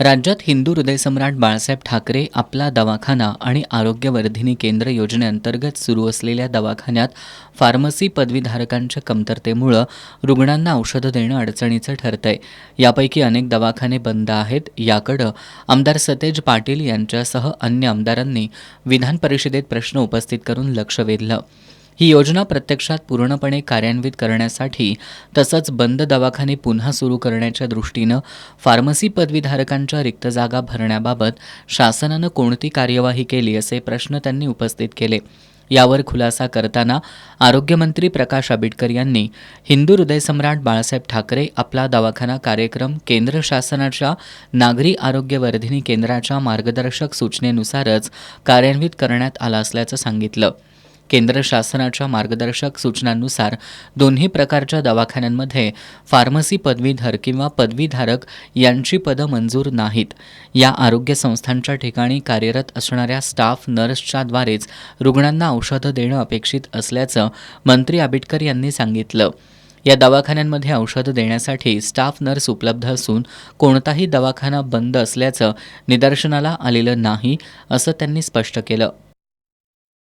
राज्यात हिंदू हृदयसम्राट बाळासाहेब ठाकरे आपला दवाखाना आणि आरोग्यवर्धिनी केंद्र योजनेअंतर्गत सुरू असलेल्या दवाखान्यात फार्मसी पदवीधारकांच्या कमतरतेमुळे रुग्णांना औषधं देणं अडचणीचं ठरतंय. यापैकी अनेक दवाखाने बंद आहेत. याकडं आमदार सतेज पाटील यांच्यासह अन्य आमदारांनी विधान परिषदेत प्रश्न उपस्थित करून लक्ष वेधलं. ही योजना प्रत्यक्षात पूर्णपणे कार्यान्वित करण्यासाठी तसंच बंद दवाखाने पुन्हा सुरू करण्याच्या दृष्टीनं फार्मसी पदवीधारकांच्या रिक्त जागा भरण्याबाबत शासनानं कोणती कार्यवाही केली असे प्रश्न त्यांनी उपस्थित केले. यावर खुलासा करताना आरोग्यमंत्री प्रकाश आंबेडकर यांनी हिंदू हृदयसम्राट बाळासाहेब ठाकरे आपला दवाखाना कार्यक्रम केंद्र शासनाच्या नागरी आरोग्यवर्धिनी केंद्राच्या मार्गदर्शक सूचनेनुसारच कार्यान्वित करण्यात आला असल्याचं सांगितलं. केंद्र शासनाच्या मार्गदर्शक सूचनांनुसार दोन्ही प्रकारच्या दवाखान्यांमध्ये फार्मसी पदवीधर किंवा पदवीधारक यांची पदं मंजूर नाहीत. या आरोग्य संस्थांच्या ठिकाणी कार्यरत असणाऱ्या स्टाफ नर्सच्याद्वारेच रुग्णांना औषधं देणं अपेक्षित असल्याचं मंत्री आंबेडकर यांनी सांगितलं. या दवाखान्यांमध्ये औषधं देण्यासाठी स्टाफ नर्स उपलब्ध असून कोणताही दवाखाना बंद असल्याचं निदर्शनाला आलेलं नाही असं त्यांनी स्पष्ट केलं.